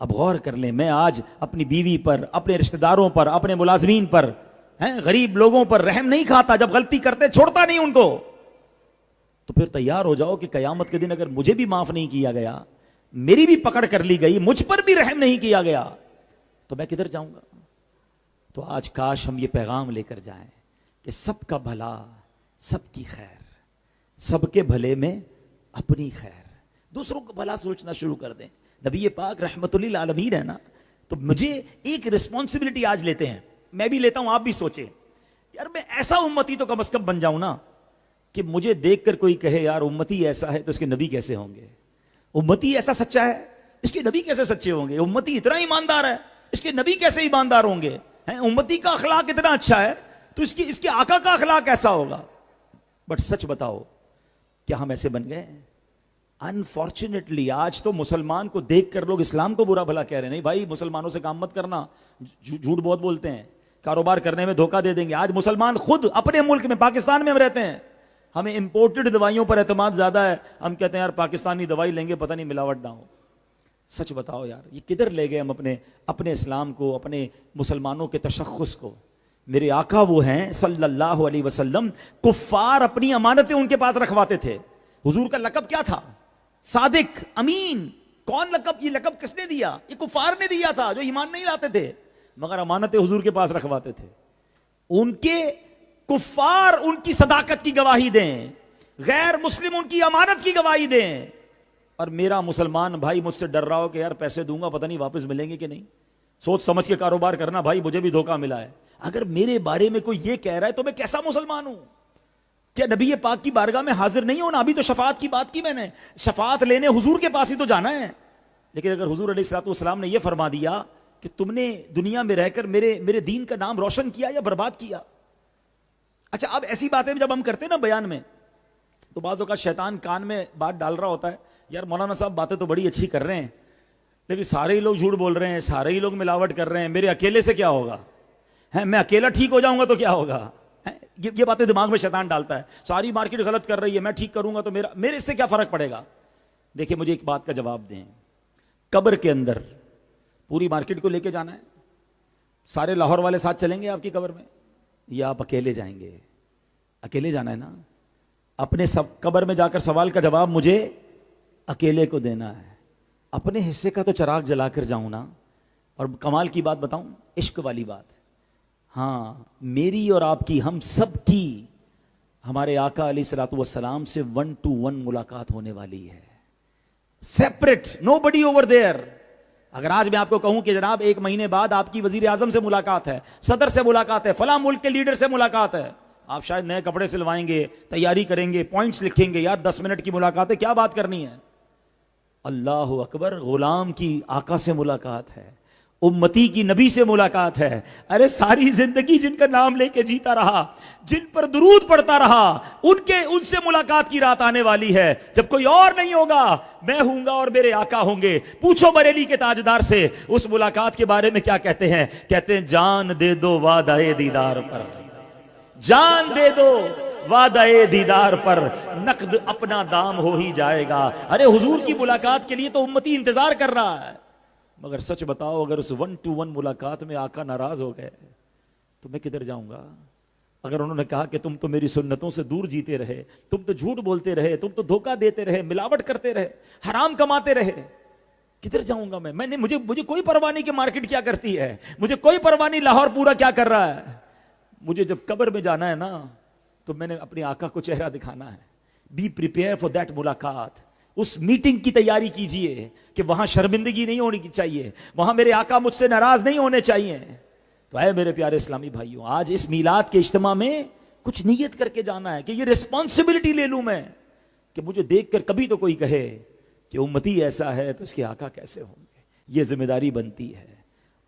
اب غور کر لیں, میں آج اپنی بیوی پر, اپنے رشتہ داروں پر, اپنے ملازمین پر, غریب لوگوں پر رحم نہیں کھاتا, جب غلطی کرتے چھوڑتا نہیں ان کو, تو پھر تیار ہو جاؤ کہ قیامت کے دن اگر مجھے بھی معاف نہیں کیا گیا, میری بھی پکڑ کر لی گئی, مجھ پر بھی رحم نہیں کیا گیا, تو میں کدھر جاؤں گا؟ تو آج کاش ہم یہ پیغام لے کر جائیں کہ سب کا بھلا, سب کی خیر, سب کے بھلے میں اپنی خیر. دوسروں کو بھلا سوچنا شروع کر دیں. نبی پاک رحمت للعالمین ہے نا. تو مجھے ایک رسپانسبلٹی آج لیتے ہیں, میں بھی لیتا ہوں, آپ بھی سوچیں یار میں ایسا امتی تو کم از کم بن جاؤں نا کہ مجھے دیکھ کر کوئی کہے یار امتی ایسا ہے تو اس کے نبی کیسے ہوں گے, امتی ایسا سچا ہے اس کے نبی کیسے سچے ہوں گے, امتی اتنا ایماندار ہے اس کے نبی کیسے ایماندار ہوں گے, امتی کا اخلاق اتنا اچھا ہے تو اس کے آقا کا اخلاق کیسا ہوگا. بٹ سچ بتاؤ کیا ہم ایسے بن گئے ہیں؟ انفارچونیٹلی آج تو مسلمان کو دیکھ کر لوگ اسلام کو برا بھلا کہہ رہے ہیں. نہیں بھائی مسلمانوں سے کام مت کرنا, جھوٹ بہت بولتے ہیں, کاروبار کرنے میں دھوکہ دے دیں گے. آج مسلمان خود اپنے ملک میں, پاکستان میں ہم رہتے ہیں, ہمیں امپورٹڈ دوائیوں پر اعتماد زیادہ ہے. ہم کہتے ہیں یار پاکستانی دوائی لیں گے پتہ نہیں ملاوٹ نہ ہو. سچ بتاؤ یار یہ کدھر لے گئے ہم اپنے اسلام کو, اپنے مسلمانوں کے تشخص کو. میرے آقا وہ ہیں صلی اللہ علیہ وسلم, کفار اپنی امانتیں ان کے پاس رکھواتے تھے. حضور کا لقب کیا تھا؟ صادق, امین. کون لقب, یہ لقب کس نے دیا؟ یہ کفار نے دیا تھا جو ایمان نہیں لاتے تھے, مگر امانتیں حضور کے پاس رکھواتے تھے. ان کے کفار ان کی صداقت کی گواہی دیں, غیر مسلم ان کی امانت کی گواہی دیں. اور میرا مسلمان بھائی مجھ سے ڈر رہا ہو کہ یار پیسے دوں گا پتہ نہیں واپس ملیں گے کہ نہیں, سوچ سمجھ کے کاروبار کرنا بھائی, مجھے بھی دھوکہ ملا ہے. اگر میرے بارے میں کوئی یہ کہہ رہا ہے تو میں کیسا مسلمان ہوں؟ کیا نبی پاک کی بارگاہ میں حاضر نہیں ہونا؟ ابھی تو شفاعت کی بات کی میں نے, شفاعت لینے حضور کے پاس ہی تو جانا ہے. لیکن اگر حضور علیہ الصلوۃ والسلام نے یہ فرما دیا کہ تم نے دنیا میں رہ کر میرے دین کا نام روشن کیا یا برباد کیا. اچھا اب ایسی باتیں جب ہم کرتے ہیں نا بیان میں, تو بعض اوقات شیطان کان میں بات ڈال رہا ہوتا ہے, یار مولانا صاحب باتیں تو بڑی اچھی کر رہے ہیں لیکن سارے ہی لوگ جھوٹ بول رہے ہیں, سارے ہی لوگ ملاوٹ کر رہے ہیں, میرے اکیلے سے کیا ہوگا, میں اکیلا ٹھیک ہو جاؤں گا تو کیا ہوگا. یہ باتیں دماغ میں شیطان ڈالتا ہے. ساری مارکیٹ غلط کر رہی ہے, میں ٹھیک کروں گا تو میرے اس سے کیا فرق پڑے گا. دیکھیں مجھے ایک بات کا جواب دیں, قبر کے اندر پوری مارکیٹ کو لے کے جانا ہے, سارے لاہور والے ساتھ چلیں گے آپ کی قبر میں, یا آپ اکیلے جائیں گے؟ اکیلے جانا ہے نا. اپنے قبر میں جا کر سوال کا جواب مجھے اکیلے کو دینا ہے. اپنے حصے کا تو چراغ جلا کر جاؤں نا. اور کمال کی بات بتاؤں, عشق والی بات, ہاں میری اور آپ کی, ہم سب کی ہمارے آقا علیہ الصلوۃ والسلام سے 1 to 1 ملاقات ہونے والی ہے, separate, nobody over there. اگر آج میں آپ کو کہوں کہ جناب 1 مہینے بعد آپ کی وزیر اعظم سے ملاقات ہے, صدر سے ملاقات ہے, فلاں ملک کے لیڈر سے ملاقات ہے, آپ شاید نئے کپڑے سلوائیں گے, تیاری کریں گے, پوائنٹس لکھیں گے, یار 10 منٹ کی ملاقات ہے, کیا بات کرنی ہے. اللہ اکبر, غلام کی آقا سے ملاقات ہے, امتی کی نبی سے ملاقات ہے. ارے ساری زندگی جن کا نام لے کے جیتا رہا, جن پر درود پڑھتا رہا, ان سے ملاقات کی رات آنے والی ہے جب کوئی اور نہیں ہوگا, میں ہوں گا اور میرے آقا ہوں گے. پوچھو بریلی کے تاجدار سے اس ملاقات کے بارے میں کیا کہتے ہیں. کہتے ہیں جان دے دو وعدہ دیدار پر, جان دے دو وعدہ دیدار پر, نقد اپنا دام ہو ہی جائے گا. ارے حضور کی ملاقات کے لیے تو امتی انتظار کر رہا ہے. مگر سچ بتاؤ اگر اس 1 to 1 ملاقات میں آقا ناراض ہو گئے تو میں کدھر جاؤں گا. اگر انہوں نے کہا کہ تم تو میری سنتوں سے دور جیتے رہے, تم تو جھوٹ بولتے رہے, تم تو دھوکہ دیتے رہے, ملاوٹ کرتے رہے, حرام کماتے رہے, کدھر جاؤں گا میں نے مجھے کوئی پرواہ نہیں کہ مارکیٹ کیا کرتی ہے, مجھے کوئی پرواہ نہیں لاہور پورا کیا کر رہا ہے. مجھے جب قبر میں جانا ہے نا تو میں نے اپنے آقا کو چہرہ دکھانا ہے. بی پریپیئر فار دیٹ ملاقات. اس میٹنگ کی تیاری کیجئے کہ وہاں شرمندگی نہیں ہونی چاہیے, وہاں میرے آقا مجھ سے ناراض نہیں ہونے چاہیے. تو اے میرے پیارے اسلامی بھائیوں, آج اس میلاد کے اجتماع میں کچھ نیت کر کے جانا ہے کہ یہ ریسپانسبلٹی لے لوں میں کہ مجھے دیکھ کر کبھی تو کوئی کہے کہ امتی ایسا ہے تو اس کے آقا کیسے ہوں گے. یہ ذمہ داری بنتی ہے.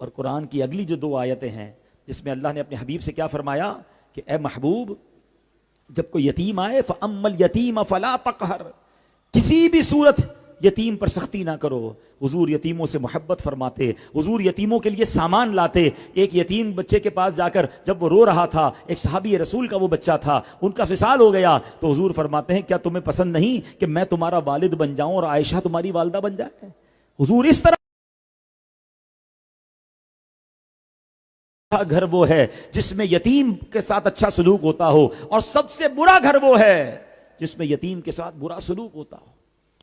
اور قرآن کی اگلی جو 2 آیتیں ہیں جس میں اللہ نے اپنے حبیب سے کیا فرمایا کہ اے محبوب جب کوئی یتیم آئے فَأَمَّا الْيَتِيمَ فَلَا تَقْهَرْ, کسی بھی صورت یتیم پر سختی نہ کرو. حضور یتیموں سے محبت فرماتے, حضور یتیموں کے لیے سامان لاتے. ایک یتیم بچے کے پاس جا کر جب وہ رو رہا تھا, ایک صحابی رسول کا وہ بچہ تھا, ان کا فصال ہو گیا, تو حضور فرماتے ہیں کیا تمہیں پسند نہیں کہ میں تمہارا والد بن جاؤں اور عائشہ تمہاری والدہ بن جائے. حضور اس طرح گھر وہ ہے جس میں یتیم کے ساتھ اچھا سلوک ہوتا ہو, اور سب سے برا گھر وہ ہے جس میں یتیم کے ساتھ برا سلوک ہوتا ہو.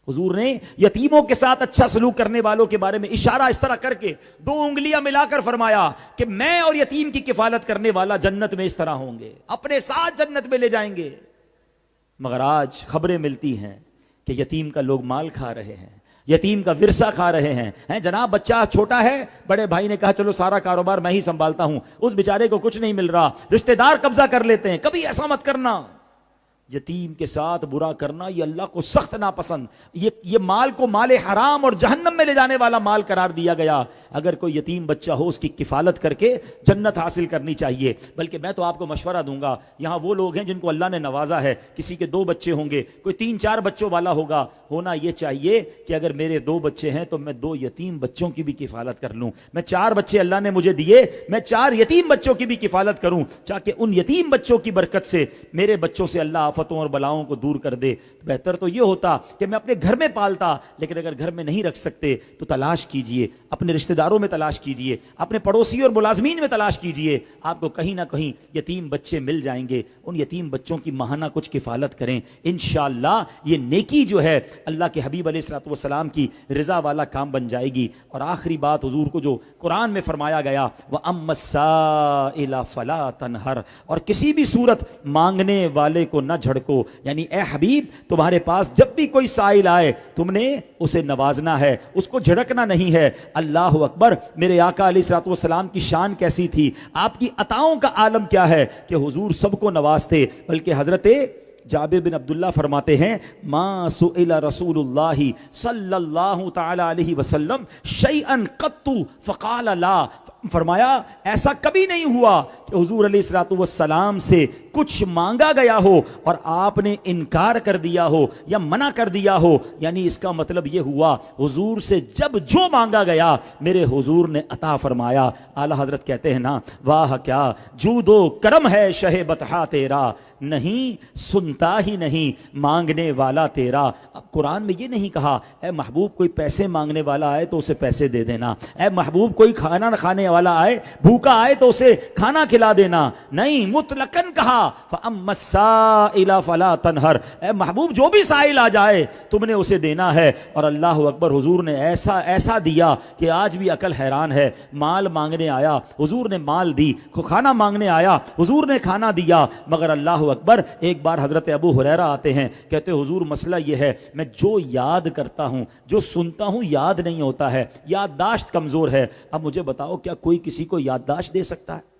حضور نے یتیموں کے ساتھ اچھا سلوک کرنے والوں کے بارے میں اشارہ اس طرح کر کے 2 انگلیاں ملا کر فرمایا کہ میں اور یتیم کی کفالت کرنے والا جنت میں اس طرح ہوں گے, اپنے ساتھ جنت میں لے جائیں گے. مگر آج خبریں ملتی ہیں کہ یتیم کا لوگ مال کھا رہے ہیں, یتیم کا ورثہ کھا رہے ہیں جناب. بچہ چھوٹا ہے, بڑے بھائی نے کہا چلو سارا کاروبار میں ہی سنبھالتا ہوں, اس بیچارے کو کچھ نہیں مل رہا, رشتہ دار قبضہ کر لیتے ہیں. کبھی ایسا مت کرنا. یتیم کے ساتھ برا کرنا یہ اللہ کو سخت ناپسند. یہ مال کو مال حرام اور جہنم میں لے جانے والا مال قرار دیا گیا. اگر کوئی یتیم بچہ ہو اس کی کفالت کر کے جنت حاصل کرنی چاہیے. بلکہ میں تو آپ کو مشورہ دوں گا, یہاں وہ لوگ ہیں جن کو اللہ نے نوازا ہے, کسی کے 2 بچے ہوں گے, کوئی 3-4 بچوں والا ہوگا, ہونا یہ چاہیے کہ اگر میرے 2 بچے ہیں تو میں 2 یتیم بچوں کی بھی کفالت کر لوں. میں 4 بچے اللہ نے مجھے دیے, میں 4 یتیم بچوں کی بھی کفالت کروں, تاکہ ان یتیم بچوں کی برکت سے میرے بچوں سے اللہ آفتوں اور بلاؤں کو دور کر دے. بہتر تو یہ ہوتا کہ میں اپنے گھر میں پالتا, لیکن اگر گھر میں نہیں رکھ سکتے تو تلاش کیجئے, اپنے رشتہ داروں میں تلاش کیجئے, اپنے پڑوسی اور ملازمین میں تلاش کیجئے. آپ کو کہیں نہ کہیں یتیم بچے مل جائیں گے. ان یتیم بچوں کی ماہانہ کچھ کفالت کریں, انشاءاللہ یہ نیکی جو ہے اللہ کے حبیب علیہ الصلوۃ والسلام کی رضا والا کام بن جائے گی. اور آخری بات حضور کو جو قرآن میں فرمایا گیا, وَأَمَّا السَّائِلَ فَلَا تَنْهَرْ, اور کسی بھی صورت مانگنے والے کو نہ جھڑکو. یعنی اے حبیب تمہارے پاس جب بھی کوئی سائل آئے تم نے اسے نوازنا ہے, اس کو جھڑکنا نہیں ہے. اللہ اکبر. میرے آقا علیہ الصلوۃ والسلام کی شان کیسی تھی, آپ کی عطاؤں کا عالم کیا ہے کہ حضور سب کو نوازتے. بلکہ حضرت جابر بن عبداللہ فرماتے ہیں, ما سئل رسول اللہ صلی اللہ تعالی علیہ وسلم شیئا قط فقال لا. فرمایا ایسا کبھی نہیں ہوا کہ حضور علیہ الصلوۃ والسلام سے کچھ مانگا گیا ہو اور آپ نے انکار کر دیا ہو یا منع کر دیا ہو. یعنی اس کا مطلب یہ ہوا حضور سے جب جو مانگا گیا میرے حضور نے عطا فرمایا. اعلیٰ حضرت کہتے ہیں نا, واہ کیا جود و کرم ہے شہ بطحا تیرا, نہیں سنتا ہی نہیں مانگنے والا تیرا. اب قرآن میں یہ نہیں کہا اے محبوب کوئی پیسے مانگنے والا آئے تو اسے پیسے دے دینا, اے محبوب کوئی کھانا نہ کھانے والا آئے بھوکا آئے تو اسے کھانا کھلا دینا. نہیں, مطلقاً کہا فَأَمَّا السَّائِلَ فَلَا تَنْهَرْ, اے محبوب جو بھی سائل آ جائے تم نے اسے دینا ہے. اور اللہ اکبر, حضور نے ایسا دیا کہ آج بھی عقل حیران ہے. مال مانگنے آیا حضور نے مال دی, کھانا مانگنے آیا حضور نے کھانا دیا. مگر اللہ اکبر, ایک بار حضرت ابو ہریرہ آتے ہیں, کہتے حضور مسئلہ یہ ہے میں جو یاد کرتا ہوں جو سنتا ہوں یاد نہیں ہوتا ہے, یادداشت کمزور ہے. اب مجھے بتاؤ کیا کوئی کسی کو یادداشت دے سکتا ہے؟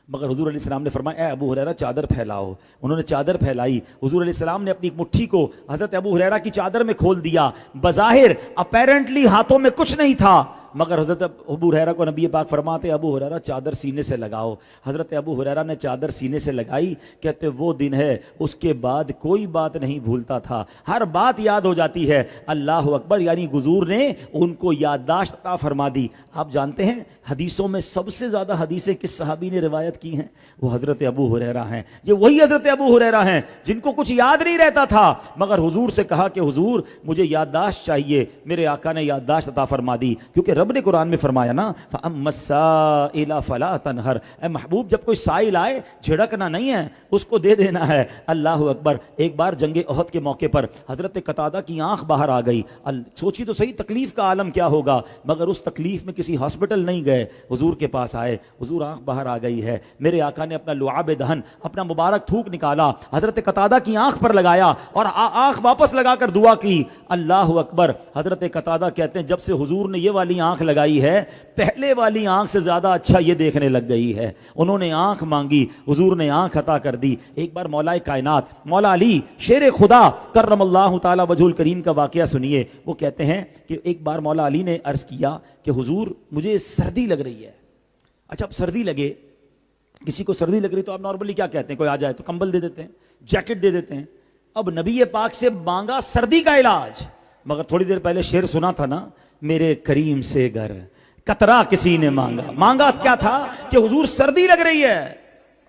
مگر حضور علیہ السلام نے فرمایا اے ابو ہریرہ چادر پھیلاؤ. انہوں نے چادر پھیلائی. حضور علیہ السلام نے اپنی مٹھی کو حضرت ابو ہریرہ کی چادر میں کھول دیا. بظاہر اپیرنٹلی ہاتھوں میں کچھ نہیں تھا, مگر حضرت ابو ہریرہ کو نبی پاک فرماتے ابو ہریرہ چادر سینے سے لگاؤ. حضرت ابو ہریرہ نے چادر سینے سے لگائی. کہتے وہ دن ہے اس کے بعد کوئی بات نہیں بھولتا تھا, ہر بات یاد ہو جاتی ہے. اللہ اکبر. یعنی حضور نے ان کو یادداشت عطا فرما دی. آپ جانتے ہیں حدیثوں میں سب سے زیادہ حدیثیں کس صحابی نے روایت کی ہیں؟ وہ حضرت ابو ہریرہ ہیں. یہ وہی حضرت ابو ہریرہ ہیں جن کو کچھ یاد نہیں رہتا تھا, مگر حضور سے کہا کہ حضور مجھے یادداشت چاہیے. میرے آقا نے یادداشت عطا فرما دی, کیونکہ رب نے قرآن میں فرمایا نا فَأَمَّا السَّائِلَ فَلَا تَنْهَرْ, اے محبوب جب کوئی سائل آئے جھڑکنا نہیں ہے, اس کو دے دینا ہے. اللہ اکبر. ایک بار جنگ احد کے موقع پر حضرت قتادہ کی آنکھ باہر آ گئی. سوچی تو صحیح تکلیف کا عالم کیا ہوگا, مگر اس تکلیف میں کسی ہاسپٹل نہیں گئے, حضور کے پاس آئے. حضور آنکھ باہر آ گئی ہے. میرے آقا نے اپنا لعاب دہن, اپنا مبارک تھوک نکالا, حضرت قتادہ کی آنکھ پر لگایا اور آنکھ واپس لگا کر دعا کی. اللہ اکبر. حضرت قتادہ کہتے ہیں جب سے حضور نے یہ والی آنکھ لگائی ہے پہلے والی آنکھ سے زیادہ اچھا یہ دیکھنے لگ گئی ہے. انہوں نے آنکھ مانگی, حضور نے آنکھ عطا کر دی. ایک بار مولا کائنات مولا علی شیر خدا کرم اللہ تعالی وجہ الکریم کا واقعہ سنیے. وہ کہتے ہیں کہ ایک بار مولا علی نے عرض کیا کہ حضور مجھے سردی لگ رہی ہے. اچھا اب سردی لگے, کسی کو سردی لگ رہی تو آپ نارملی کیا کہتے ہیں, کوئی آ جائے تو کمبل دے دیتے ہیں, جیکٹ دے دیتے ہیں. اب نبی پاک سے مانگا سردی کا علاج, مگر تھوڑی دیر پہلے شعر سنا تھا نا, میرے کریم سے گر قطرہ کسی نے مانگا کیا تھا کہ حضور سردی لگ رہی ہے.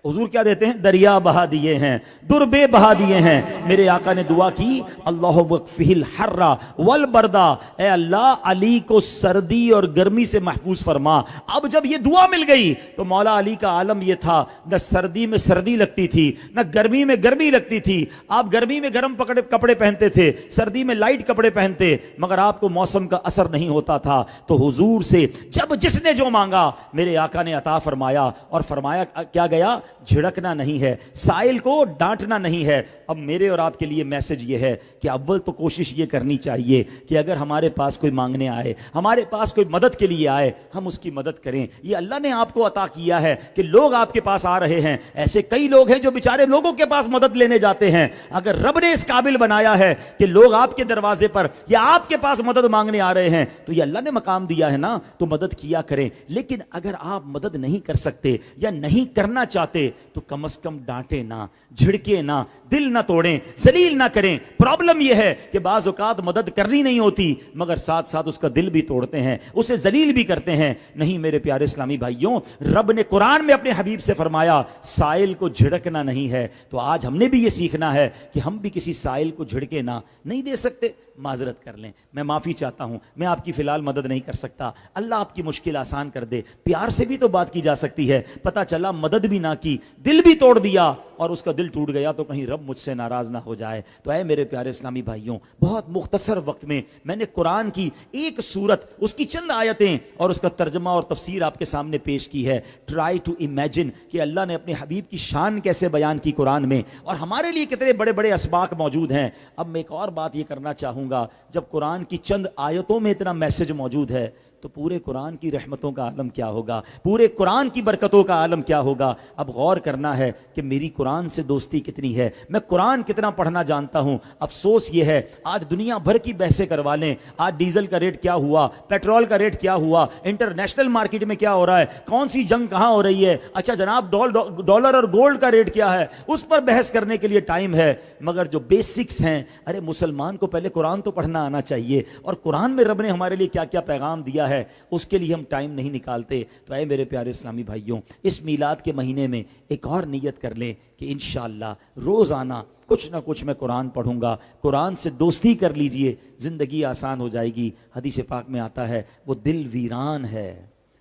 حضور کیا دیتے ہیں, دریا بہا دیے ہیں, دربے بہا دیے ہیں. میرے آقا نے دعا کی اللہ وقفہ الحر والبردا, اے اللہ علی کو سردی اور گرمی سے محفوظ فرما. اب جب یہ دعا مل گئی تو مولا علی کا عالم یہ تھا, نہ سردی میں سردی لگتی تھی نہ گرمی میں گرمی لگتی تھی. آپ گرمی میں گرم کپڑے پہنتے تھے, سردی میں لائٹ کپڑے پہنتے, مگر آپ کو موسم کا اثر نہیں ہوتا تھا. تو حضور سے جب جس نے جو مانگا میرے آقا نے عطا فرمایا. اور فرمایا کیا گیا, جھڑکنا نہیں ہے، سائل کو ڈانٹنا نہیں ہے۔ اب میرے اور آپ کے لیے میسج یہ ہے کہ اول تو کوشش یہ کرنی چاہیے کہ اگر ہمارے پاس کوئی مانگنے آئے، ہمارے پاس کوئی مدد کے لیے آئے، ہم اس کی مدد کریں۔ یہ اللہ نے آپ کو عطا کیا ہے کہ لوگ آپ کے پاس آ رہے ہیں، ایسے کئی لوگ ہیں جو بیچارے لوگوں کے پاس مدد لینے جاتے ہیں۔ اگر رب نے اس قابل بنایا ہے کہ لوگ آپ کے دروازے پر یا آپ کے پاس مدد مانگنے آ رہے ہیں تو یہ اللہ نے مقام دیا ہے نا، تو مدد کیا کریں۔ لیکن اگر آپ مدد نہیں کر سکتے یا نہیں کرنا چاہتے تو کم از کم ڈانٹے نہ، جھڑکے نہ، دل نہ توڑیں، ذلیل نہ کریں۔ پرابلم یہ ہے کہ بعض اوقات مدد کرنی نہیں ہوتی مگر ساتھ ساتھ اس کا دل بھی توڑتے ہیں، اسے ذلیل بھی کرتے ہیں۔ نہیں میرے پیارے اسلامی بھائیوں، رب نے قرآن میں اپنے حبیب سے فرمایا سائل کو جھڑکنا نہیں ہے، تو آج ہم نے بھی یہ سیکھنا ہے کہ ہم بھی کسی سائل کو جھڑکے نہ، نہیں دے سکتے معذرت کر لیں، میں معافی چاہتا ہوں، میں آپ کی فی الحال مدد نہیں کر سکتا، اللہ آپ کی مشکل آسان کر دے۔ پیار سے بھی تو بات کی جا سکتی ہے۔ پتہ چلا مدد بھی نہ کی، دل بھی توڑ دیا اور اس کا دل ٹوٹ گیا تو کہیں رب مجھ سے ناراض نہ ہو جائے۔ تو اے میرے پیارے اسلامی بھائیوں، بہت مختصر وقت میں نے قرآن کی ایک سورت، اس کی چند آیتیں اور اس کا ترجمہ اور تفسیر آپ کے سامنے پیش کی ہے۔ ٹرائی ٹو امیجن کہ اللہ نے اپنے حبیب کی شان کیسے بیان کی قرآن میں، اور ہمارے لیے کتنے بڑے بڑے اسباق موجود ہیں۔ اب میں ایک اور بات یہ کرنا چاہوں گا، جب قرآن کی چند آیتوں میں اتنا میسج موجود ہے تو پورے قرآن کی رحمتوں کا عالم کیا ہوگا، پورے قرآن کی برکتوں کا عالم کیا ہوگا۔ اب غور کرنا ہے کہ میری قرآن سے دوستی کتنی ہے، میں قرآن کتنا پڑھنا جانتا ہوں۔ افسوس یہ ہے آج دنیا بھر کی بحثیں کروا لیں، آج ڈیزل کا ریٹ کیا ہوا، پیٹرول کا ریٹ کیا ہوا، انٹرنیشنل مارکیٹ میں کیا ہو رہا ہے، کون سی جنگ کہاں ہو رہی ہے، اچھا جناب ڈالر اور گولڈ کا ریٹ کیا ہے، اس پر بحث کرنے کے لیے ٹائم ہے، مگر جو بیسکس ہیں، ارے مسلمان کو پہلے قرآن تو پڑھنا آنا چاہیے، اور قرآن میں رب نے ہمارے لیے کیا کیا پیغام دیا ہے اس کے لیے ہم ٹائم نہیں نکالتے۔ تو اے میرے پیارے اسلامی بھائیوں، اس میلاد کے مہینے میں ایک اور نیت کر لیں کہ انشاءاللہ روزانہ کچھ نہ کچھ میں قرآن پڑھوں گا۔ قرآن سے دوستی کر لیجئے، زندگی آسان ہو جائے گی۔ حدیث پاک میں آتا ہے وہ دل ویران ہے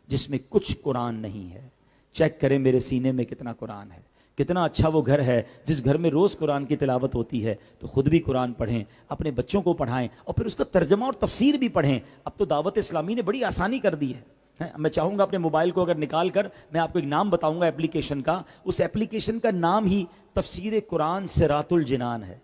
جس میں کچھ قرآن نہیں ہے۔ چیک کریں میرے سینے میں کتنا قرآن ہے، کتنا اچھا وہ گھر ہے جس گھر میں روز قرآن کی تلاوت ہوتی ہے۔ تو خود بھی قرآن پڑھیں، اپنے بچوں کو پڑھائیں، اور پھر اس کا ترجمہ اور تفسیر بھی پڑھیں۔ اب تو دعوت اسلامی نے بڑی آسانی کر دی ہے۔ میں چاہوں گا اپنے موبائل کو اگر نکال کر میں آپ کو ایک نام بتاؤں گا اپلیکیشن کا، اس اپلیکیشن کا نام ہی تفسیر قرآن صراط الجنان ہے،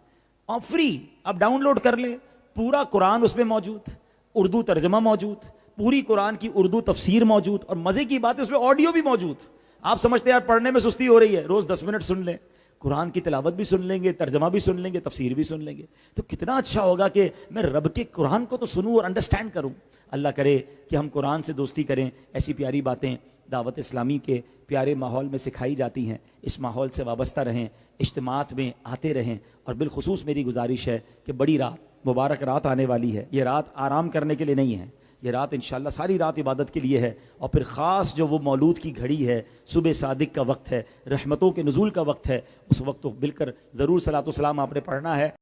اور فری آپ ڈاؤن لوڈ کر لیں۔ پورا قرآن اس میں موجود، اردو ترجمہ موجود، پوری قرآن کی اردو تفسیر موجود، اور مزے کی بات ہے اس میں آڈیو بھی موجود۔ آپ سمجھتے ہیں یار پڑھنے میں سستی ہو رہی ہے، روز 10 منٹ سن لیں، قرآن کی تلاوت بھی سن لیں گے، ترجمہ بھی سن لیں گے، تفسیر بھی سن لیں گے، تو کتنا اچھا ہوگا کہ میں رب کے قرآن کو تو سنوں اور انڈرسٹینڈ کروں۔ اللہ کرے کہ ہم قرآن سے دوستی کریں۔ ایسی پیاری باتیں دعوت اسلامی کے پیارے ماحول میں سکھائی جاتی ہیں، اس ماحول سے وابستہ رہیں، اجتماعات میں آتے رہیں، اور بالخصوص میری گزارش ہے کہ بڑی رات، مبارک رات آنے والی ہے۔ یہ رات آرام کرنے کے لیے نہیں ہے، یہ رات انشاءاللہ ساری رات عبادت کے لیے ہے، اور پھر خاص جو وہ مولود کی گھڑی ہے، صبح صادق کا وقت ہے، رحمتوں کے نزول کا وقت ہے، اس وقت تو مل کر ضرور صلاۃ و سلام آپ نے پڑھنا ہے۔